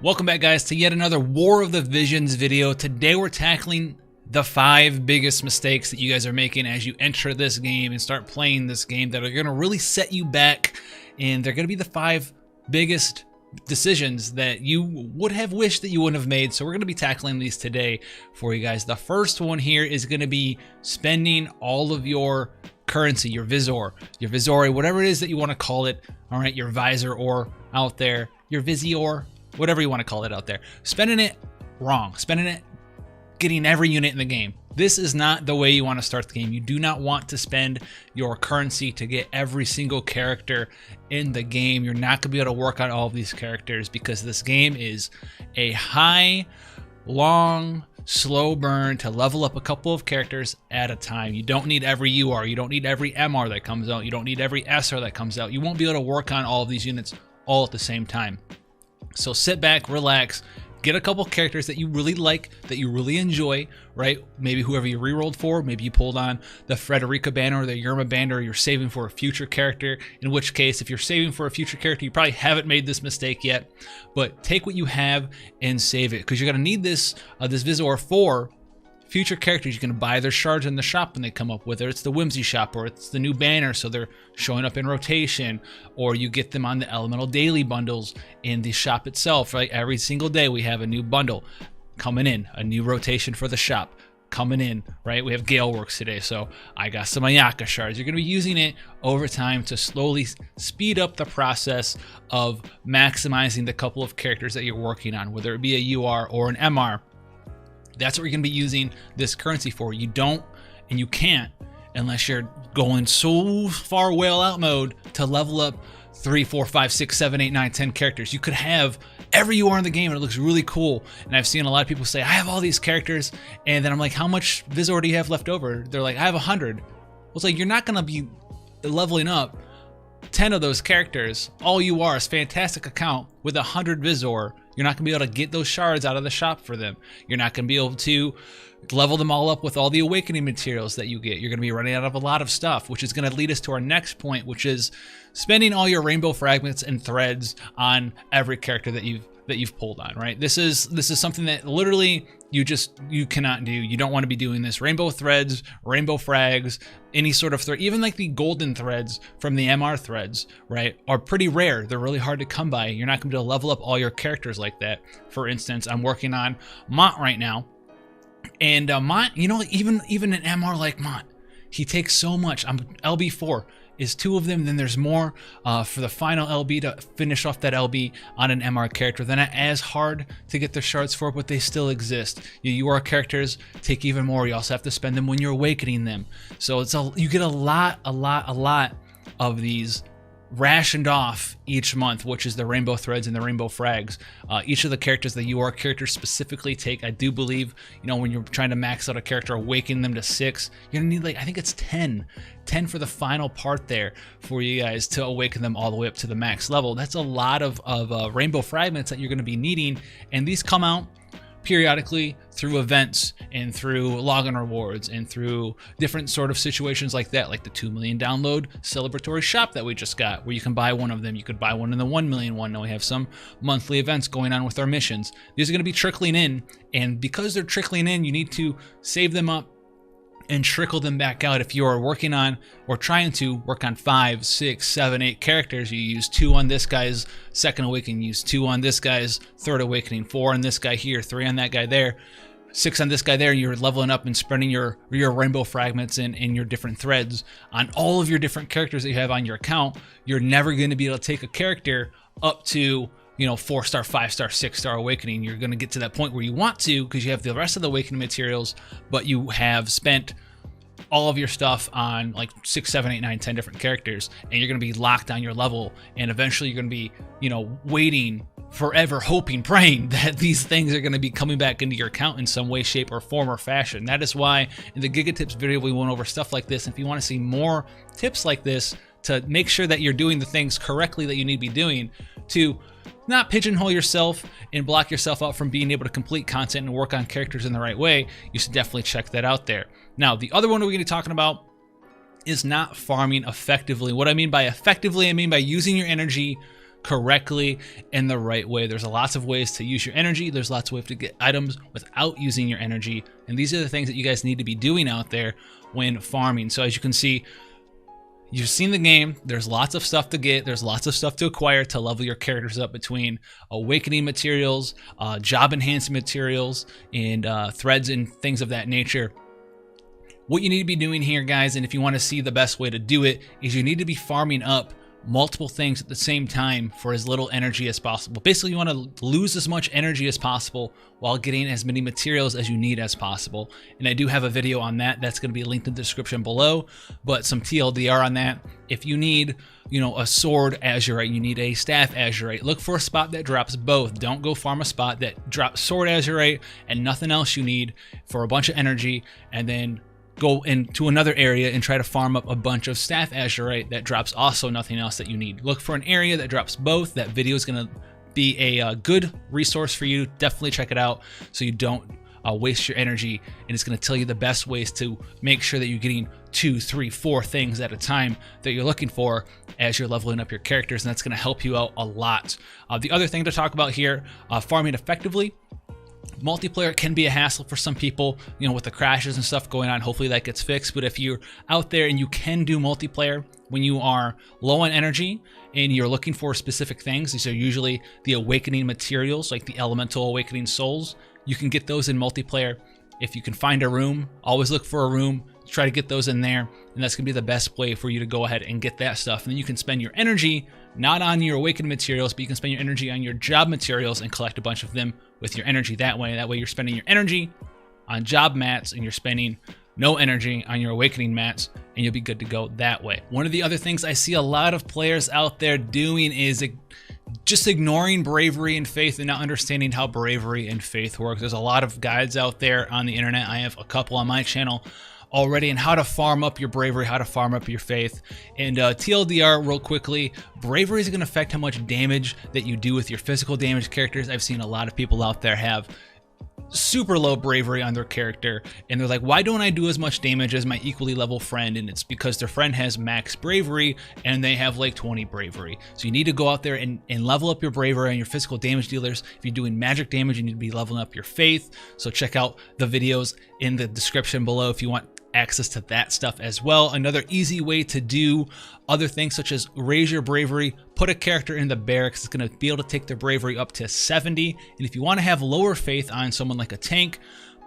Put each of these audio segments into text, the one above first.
Welcome back, guys, to yet another War of the Visions video. Today we're tackling the 5 biggest mistakes that you guys are making as you enter this game and start playing this game that are going to really set you back, and they're going to be the 5 biggest decisions that you would have wished that you wouldn't have made. So we're going to be tackling these today for you guys. The first one here is going to be spending all of your currency, your Visor, your Visori, whatever it is that you want to call it. All right, your Visor or out there, your Visior, whatever you want to call it out there. Spending it wrong, spending it getting every unit in the game. This is not the way you want to start the game. You do not want to spend your currency to get every single character in the game. You're not going to be able to work on all of these characters because this game is a high, long, slow burn to level up a couple of characters at a time. You don't need every UR. You don't need every MR that comes out. You don't need every SR that comes out. You won't be able to work on all of these units all at the same time. So sit back, relax, get a couple characters that you really like, that you really enjoy, right? Maybe whoever you rerolled for, maybe you pulled on the Frederica banner or the Yerma banner, or you're saving for a future character, in which case, if you're saving for a future character, you probably haven't made this mistake yet, but take what you have and save it, because you're going to need this Visor for future characters. You can buy their shards in the shop when they come up, whether it's the Whimsy shop or it's the new banner, so they're showing up in rotation, or you get them on the Elemental Daily bundles in the shop itself, right? Every single day we have a new bundle coming in, a new rotation for the shop coming in, right? We have Galeworks today, so I got some Ayaka shards. You're going to be using it over time to slowly speed up the process of maximizing the couple of characters that you're working on, whether it be a UR or an MR. That's what you're going to be using this currency for. You don't and you can't, unless you're going so far whale out mode, to level up 3, 4, 5, 6, 7, 8, 9, 10 characters. You could have every UR in the game and it looks really cool. And I've seen a lot of people say, I have all these characters. And then I'm like, how much Visor do you have left over? They're like, I have 100. Well, it's like, you're not going to be leveling up 10 of those characters. All URs, fantastic account with 100 Visor. You're not going to be able to get those shards out of the shop for them. You're not going to be able to level them all up with all the awakening materials that you get. You're going to be running out of a lot of stuff, which is going to lead us to our next point, which is spending all your rainbow fragments and threads on every character that you've pulled on, right? This is something that literally you cannot do. You don't want to be doing this. Rainbow threads, rainbow frags, any sort of thread, even like the golden threads from the MR threads, right, are pretty rare. They're really hard to come by. You're not going to be able to level up all your characters like that. For instance, I'm working on Mont right now, and Mont, you know, even an MR like Mont, he takes so much. I'm LB4 is 2 of them, then there's more for the final LB to finish off that LB on an MR character. They're not as hard to get the shards for, but they still exist. Your UR characters take even more. You also have to spend them when you're awakening them. So you get a lot of these rationed off each month, which is the rainbow threads and the rainbow frags. Each of the characters, the UR characters specifically, take, I do believe, you know, when you're trying to max out a character, awaken them to 6, you're gonna need, like, I think it's 10 for the final part there for you guys to awaken them all the way up to the max level. That's a lot of rainbow fragments that you're going to be needing, and these come out periodically through events and through login rewards and through different sort of situations like that, like the 2 million download celebratory shop that we just got, where you can buy one of them. You could buy one in the 1 million one. Now we have some monthly events going on with our missions. These are going to be trickling in, and because they're trickling in, you need to save them up and trickle them back out. If you are working on or trying to work on 5, 6, 7, 8 characters, you use 2 on this guy's second awakening, use 2 on this guy's third awakening, 4 on this guy here, 3 on that guy there, 6 on this guy there, and you're leveling up and spreading your rainbow fragments and your different threads on all of your different characters that you have on your account. You're never going to be able to take a character up to, you know, 4-star, 5-star, 6-star awakening. You're going to get to that point where you want to, because you have the rest of the awakening materials, but you have spent all of your stuff on like 6, 7, 8, 9, 10 different characters, and you're going to be locked on your level, and eventually you're going to be, you know, waiting forever, hoping, praying that these things are going to be coming back into your account in some way, shape, or form or fashion. That is why in the Giga Tips video we went over stuff like this. If you want to see more tips like this to make sure that you're doing the things correctly that you need to be doing to not pigeonhole yourself and block yourself out from being able to complete content and work on characters in the right way, you should definitely check that out there. Now, the other one we're going to be talking about is not farming effectively. What I mean by effectively, I mean by using your energy correctly in the right way. There's lots of ways to use your energy. There's lots of ways to get items without using your energy. And these are the things that you guys need to be doing out there when farming. So as you can see, you've seen the game. There's lots of stuff to get. There's lots of stuff to acquire to level your characters up, between awakening materials, job enhancing materials, and threads and things of that nature. What you need to be doing here, guys, and if you want to see the best way to do it, is you need to be farming up multiple things at the same time for as little energy as possible. Basically, you want to lose as much energy as possible while getting as many materials as you need as possible. And I do have a video on that. That's going to be linked in the description below, but some TLDR on that. If you need, a sword azurite, you need a staff azurite, look for a spot that drops both. Don't go farm a spot that drops sword azurite and nothing else you need for a bunch of energy, and then go into another area and try to farm up a bunch of staff azurite that drops also nothing else that you need. Look for an area that drops both. That video is going to be a good resource for you. Definitely check it out so you don't waste your energy, and it's going to tell you the best ways to make sure that you're getting 2, 3, 4 things at a time that you're looking for as you're leveling up your characters, and that's going to help you out a lot. The other thing to talk about here, farming effectively. Multiplayer can be a hassle for some people, with the crashes and stuff going on. Hopefully that gets fixed. But if you're out there and you can do multiplayer when you are low on energy and you're looking for specific things, these are usually the awakening materials, like the elemental awakening souls. You can get those in multiplayer. If you can find a room, always look for a room, try to get those in there, and that's gonna be the best way for you to go ahead and get that stuff. And then you can spend your energy not on your awakened materials, but you can spend your energy on your job materials and collect a bunch of them with your energy that way. That way you're spending your energy on job mats and you're spending no energy on your awakening mats, and you'll be good to go that way. One of the other things I see a lot of players out there doing is just ignoring bravery and faith and not understanding how bravery and faith works. There's a lot of guides out there on the internet. I have a couple on my channel already, and how to farm up your bravery, how to farm up your faith. And TLDR real quickly, bravery is going to affect how much damage that you do with your physical damage characters. I've seen a lot of people out there have super low bravery on their character, and they're like, why don't I do as much damage as my equally level friend? And it's because their friend has max bravery and they have like 20 bravery. So you need to go out there and level up your bravery on your physical damage dealers. If you're doing magic damage, you need to be leveling up your faith. So check out the videos in the description below if you want access to that stuff as well. Another easy way to do other things, such as raise your bravery, put a character in the barracks. It's going to be able to take their bravery up to 70. And if you want to have lower faith on someone like a tank,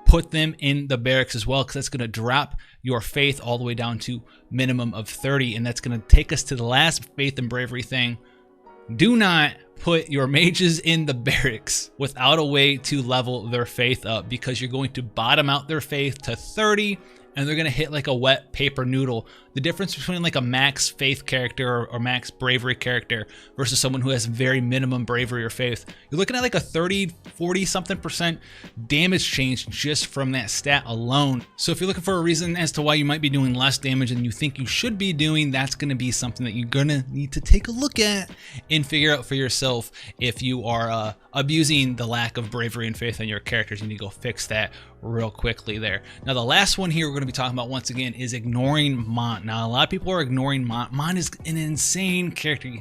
put them in the barracks as well, because that's going to drop your faith all the way down to minimum of 30. And that's going to take us to the last faith and bravery thing. Do not put your mages in the barracks without a way to level their faith up, because you're going to bottom out their faith to 30 and they're going to hit like a wet paper noodle. The difference between like a max faith character or max bravery character versus someone who has very minimum bravery or faith, you're looking at like a 30, 40 something % damage change just from that stat alone. So if you're looking for a reason as to why you might be doing less damage than you think you should be doing, that's going to be something that you're going to need to take a look at and figure out for yourself. If you are abusing the lack of bravery and faith on your characters, you need to go fix that real quickly there. Now the last one here we're going to be talking about once again is ignoring Mont. Now a lot of people are ignoring Mont. Mont is an insane character.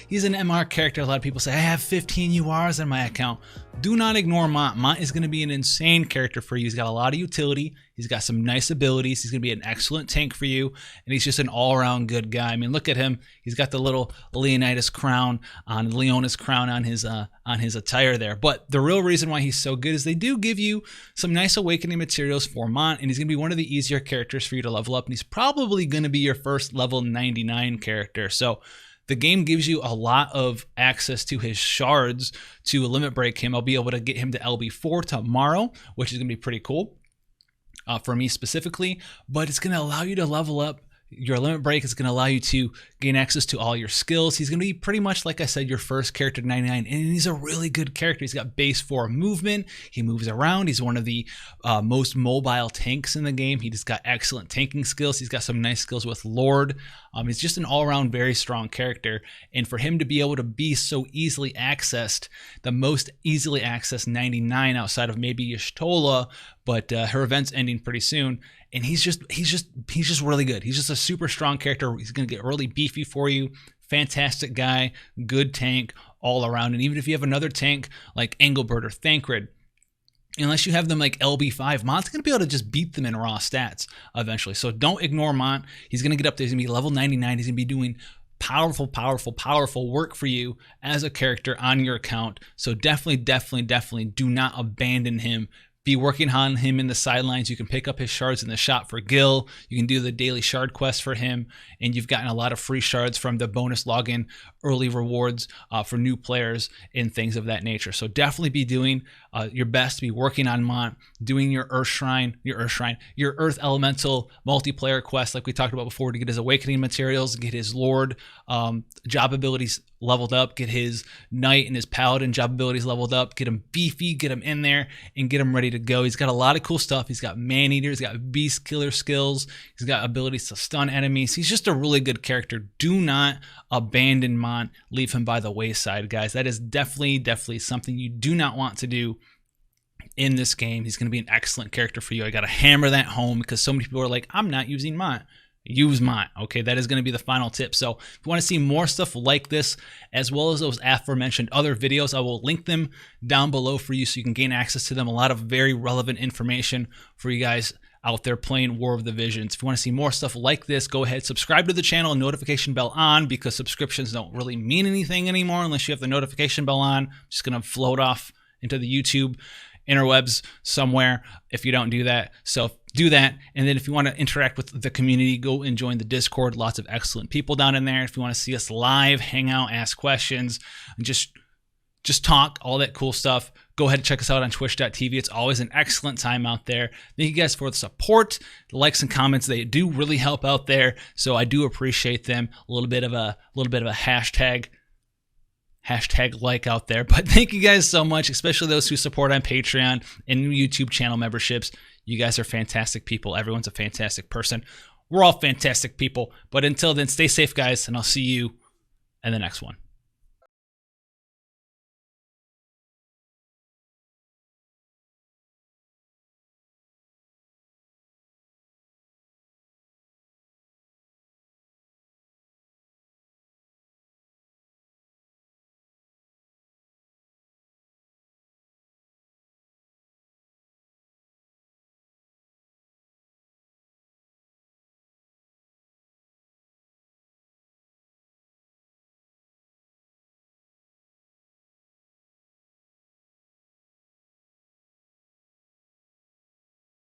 He's an MR character. A lot of people say, I have 15 URs in my account. Do not ignore Mont. Mont is going to be an insane character for you. He's got a lot of utility. He's got some nice abilities. He's going to be an excellent tank for you, and he's just an all-around good guy. I mean, look at him. He's got the little Leonidas crown on his attire there. But the real reason why he's so good is they do give you some nice awakening materials for Mont, and he's going to be one of the easier characters for you to level up, and he's probably going to be your first level 99 character. So the game gives you a lot of access to his shards to limit break him. I'll be able to get him to LB4 tomorrow, which is going to be pretty cool for me specifically, but it's going to allow you to level up your limit break. Is going to allow you to gain access to all your skills. He's going to be pretty much, like I said, your first character to 99, and he's a really good character. He's got base 4 movement. He moves around. He's one of the most mobile tanks in the game. He just got excellent tanking skills. He's got some nice skills with Lord. He's just an all-around very strong character, and for him to be able to be so easily accessed, the most easily accessed 99 outside of maybe Y'shtola, but her event's ending pretty soon. And he's just really good. He's just a super strong character. He's going to get really beefy for you. Fantastic guy, good tank, all around. And even if you have another tank like Engelbert or Thancred, unless you have them like LB5, Mont's going to be able to just beat them in raw stats eventually. So don't ignore Mont. He's going to get up there. He's going to be level 99. He's going to be doing powerful work for you as a character on your account. So definitely do not abandon him. Be working on him in the sidelines. You can pick up his shards in the shop for Gil. You can do the daily shard quest for him, and you've gotten a lot of free shards from the bonus login early rewards for new players and things of that nature. So definitely be doing your best to be working on Mont, doing your Earth Elemental multiplayer quest like we talked about before, to get his awakening materials, get his Lord job abilities leveled up, get his Knight and his Paladin job abilities leveled up, get him beefy, get him in there, and get him ready to go. He's got a lot of cool stuff. He's got Man-Eater, he's got Beast Killer skills, he's got abilities to stun enemies. He's just a really good character. Do not abandon Mont, leave him by the wayside, guys. That is definitely something you do not want to do in this game. He's going to be an excellent character for you. I got to hammer that home because so many people are like, I'm not using Mont. Use Mont. Okay, that is going to be the final tip. So if you want to see more stuff like this, as well as those aforementioned other videos, I will link them down below for you so you can gain access to them. A lot of very relevant information for you guys out there playing War of the Visions. If you want to see more stuff like this, go ahead, subscribe to the channel and notification bell on, because subscriptions don't really mean anything anymore unless you have the notification bell on. I'm just going to float off into the YouTube interwebs somewhere if you don't do that. So do that. And then if you want to interact with the community, go and join the Discord. Lots of excellent people down in there. If you want to see us live, hang out, ask questions, and just talk, all that cool stuff, go ahead and check us out on twitch.tv. It's always an excellent time out there. Thank you guys for the support, the likes and comments. They do really help out there, so I do appreciate them. A little bit of a hashtag like out there. But thank you guys so much, especially those who support on Patreon and new YouTube channel memberships. You guys are fantastic people. Everyone's a fantastic person. We're all fantastic people. But until then, stay safe, guys, and I'll see you in the next one.